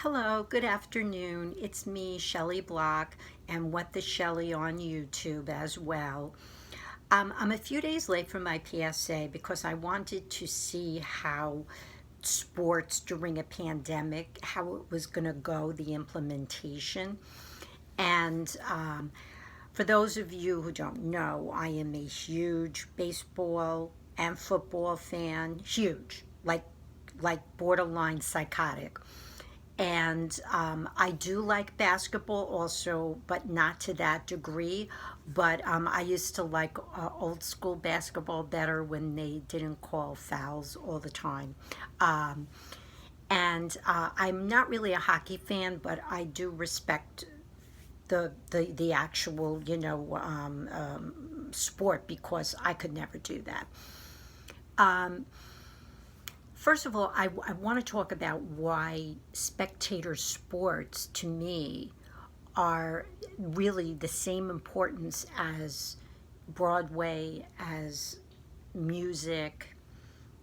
Hello, good afternoon. It's me, Shelley Block, and What the Shelley on YouTube as well. I'm a few days late for my PSA because I wanted to see how sports during a pandemic, how it was going to go, the implementation. And for those of you who don't know, I am a huge baseball and football fan, huge, like borderline psychotic. And I do like basketball also, but not to that degree. But I used to like old school basketball better when they didn't call fouls all the time. Um, and I'm not really a hockey fan, but I do respect the actual, sport because I could never do that. Um, First of all, I want to talk about why spectator sports to me are really the same importance as Broadway, as music,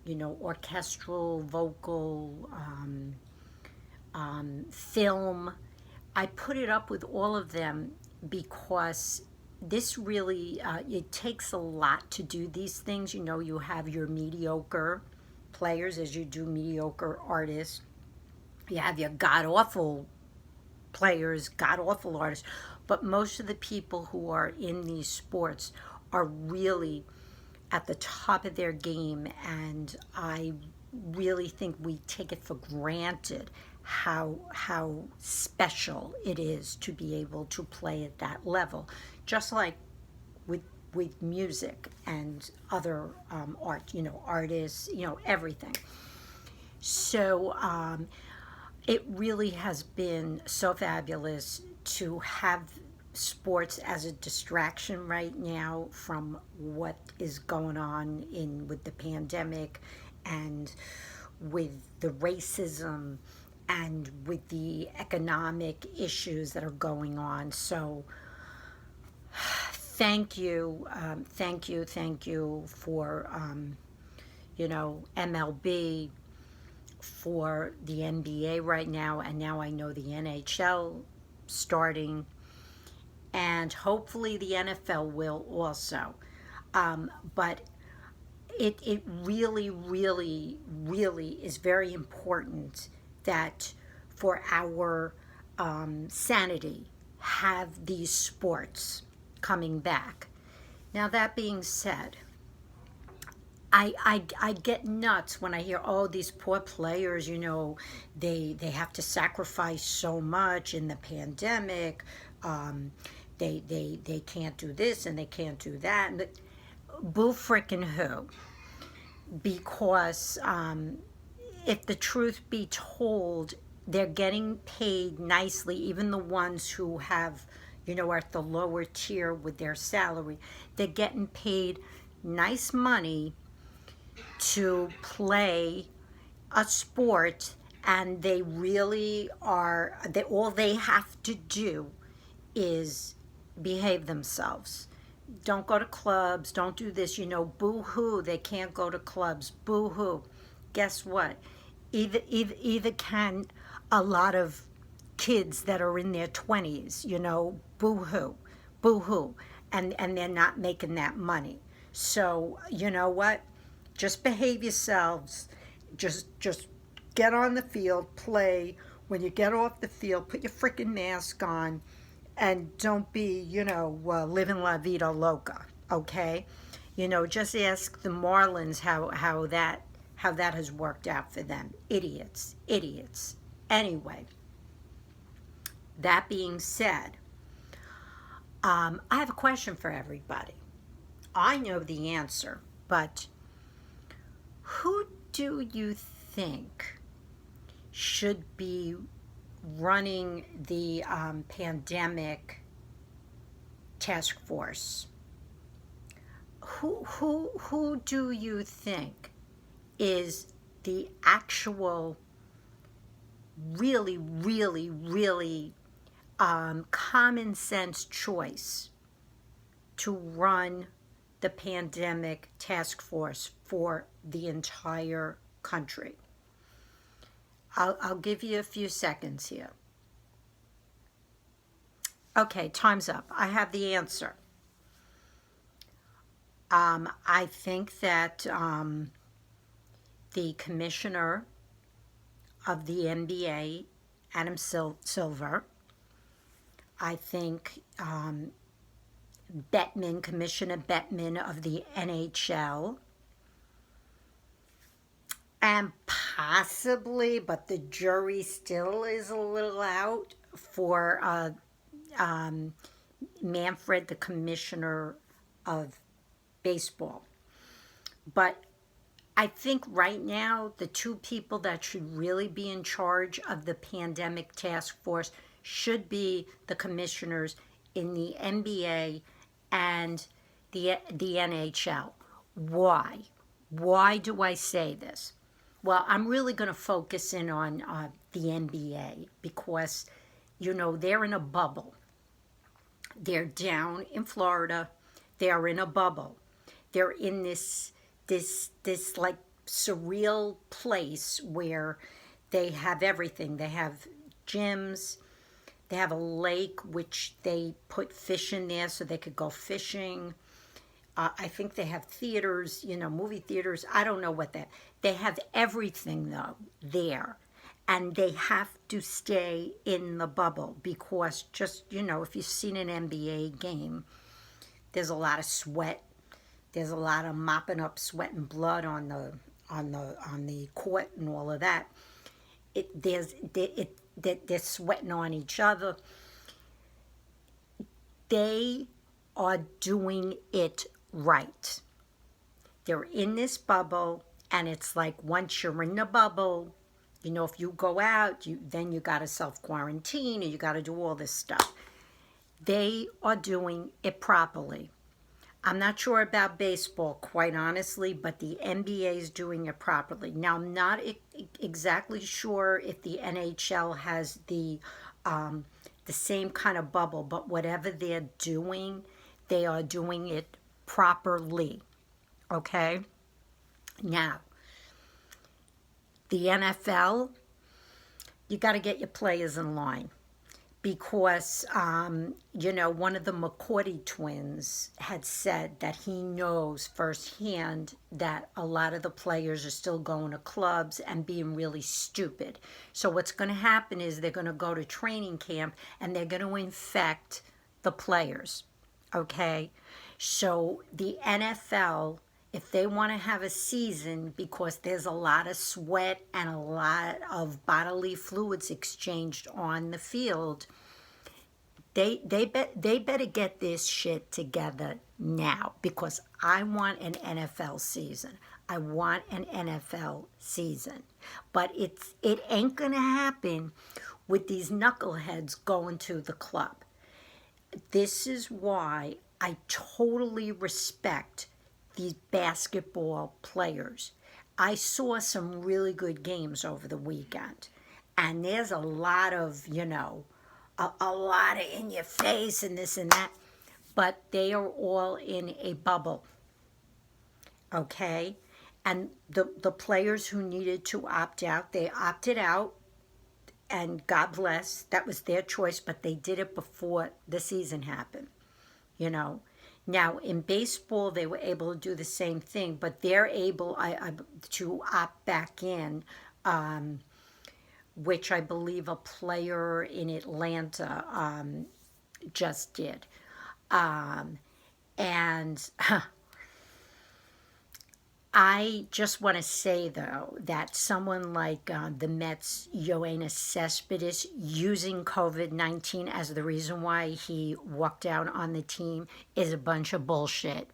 orchestral, vocal, film. I put it up with all of them because this really, it takes a lot to do these things. You have your mediocre players as you do mediocre artists. You have your god awful players, god awful artists. But most of the people who are in these sports are really at the top of their game, and I really think we take it for granted how special it is to be able to play at that level. Just like with music and other art, artists, everything. So it really has been so fabulous to have sports as a distraction right now from what is going on in with the pandemic and with the racism and with the economic issues that are going on. So thank you for MLB, for the NBA right now, and now I know the NHL starting, and hopefully the NFL will also. But it really, really, really is very important that for our sanity, have these sports coming back. Now, that being said, I get nuts when I hear, oh, these poor players, they have to sacrifice so much in the pandemic. They can't do this and they can't do that. Boo frickin' who? Because if the truth be told, they're getting paid nicely, even the ones who have, are at the lower tier with their salary. They're getting paid nice money to play a sport, and they really are, all they have to do is behave themselves. Don't go to clubs, don't do this, boo hoo, they can't go to clubs, boo hoo. Guess what? Either can a lot of kids that are in their 20s, boo hoo, boo hoo, and they're not making that money. So, you know what? Just behave yourselves. Just get on the field, play. When you get off the field, put your freaking mask on, and don't be, living la vida loca. Okay, just ask the Marlins how that has worked out for them. Idiots, idiots. Anyway, that being said, I have a question for everybody. I know the answer, but who do you think should be running the pandemic task force? Who do you think is the actual really, really, really common sense choice to run the pandemic task force for the entire country? I'll give you a few seconds here. Okay, time's up. I have the answer. I think that the commissioner of the NBA, Adam Silver, I think Bettman, Commissioner Bettman of the NHL, and possibly, but the jury still is a little out, for Manfred, the commissioner of baseball. But I think right now the two people that should really be in charge of the pandemic task force should be the commissioners in the NBA and the NHL. Why? Why do I say this? Well, I'm really going to focus in on the NBA because, you know, they're in a bubble. They're down in Florida. They're in a bubble. They're in this like surreal place where they have everything. They have gyms. They have a lake which they put fish in there so they could go fishing. I think they have theaters, you know, movie theaters. I don't know what that. They have everything though there. And they have to stay in the bubble because, just, you know, if you've seen an NBA game, there's a lot of sweat. There's a lot of mopping up sweat and blood on the court and all of that. They're sweating on each other. They are doing it right. They're in this bubble, and it's like once you're in the bubble, you know, if you go out, then you got to self-quarantine and you got to do all this stuff. They are doing it properly. I'm not sure about baseball, quite honestly, but the NBA is doing it properly. Now, I'm not exactly sure if the NHL has the same kind of bubble, but whatever they're doing, they are doing it properly. Okay? Now, the NFL, you got to get your players in line. Because, you know, one of the McCourty twins had said that he knows firsthand that a lot of the players are still going to clubs and being really stupid. So what's going to happen is they're going to go to training camp and they're going to infect the players, okay? So the NFL, if they want to have a season, because there's a lot of sweat and a lot of bodily fluids exchanged on the field, they better get this shit together now, because I want an NFL season. I want an NFL season. But it ain't gonna happen with these knuckleheads going to the club. This is why I totally respect these basketball players. I saw some really good games over the weekend, and there's a lot of, you know, a lot of in your face and this and that, but they are all in a bubble, okay? And the players who needed to opt out, they opted out, and God bless, that was their choice, but they did it before the season happened, you know? Now, in baseball, they were able to do the same thing, but they're able to opt back in, which I believe a player in Atlanta just did. And I just want to say, though, that someone like the Mets' Yoenis Cespedes using COVID-19 as the reason why he walked out on the team is a bunch of bullshit.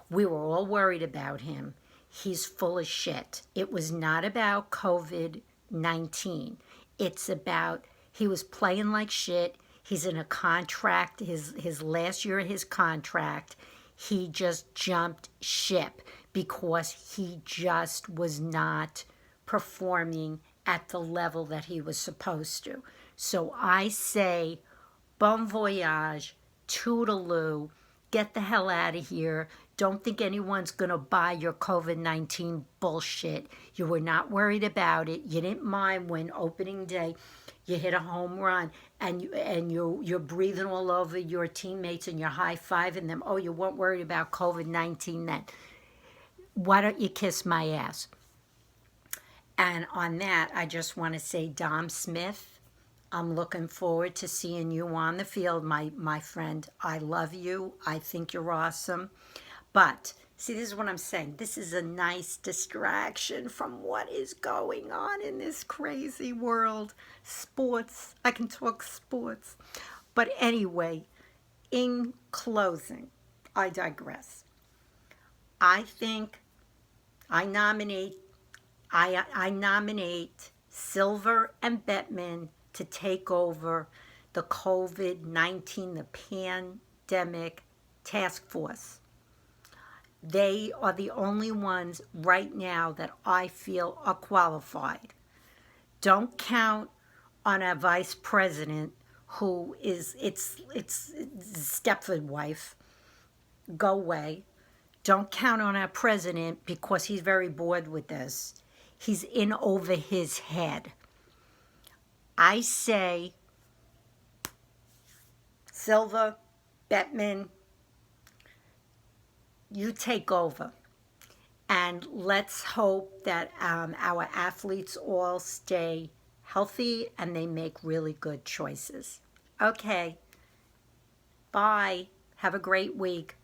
We were all worried about him. He's full of shit. It was not about COVID-19. It's about he was playing like shit. He's in a contract, his last year of his contract. He just jumped ship because he just was not performing at the level that he was supposed to. So I say, bon voyage, toodaloo, get the hell out of here. Don't think anyone's going to buy your COVID-19 bullshit. You were not worried about it. You didn't mind when opening day you hit a home run and you're breathing all over your teammates and you're high-fiving them. Oh, you weren't worried about COVID-19 then. Why don't you kiss my ass? And on that, I just want to say, Dom Smith, I'm looking forward to seeing you on the field, my friend. I love you. I think you're awesome. But see, this is what I'm saying. This is a nice distraction from what is going on in this crazy world. Sports. I can talk sports. But anyway, in closing, I digress. I think I nominate Silver and Bettman to take over the COVID-19, the pandemic task force. They are the only ones right now that I feel are qualified. Don't count on a vice president who is it's Stepford wife. Go away. Don't count on our president because he's very bored with this. He's in over his head. I say Silver, Bettman, you take over. And let's hope that our athletes all stay healthy and they make really good choices. Okay. Bye. Have a great week.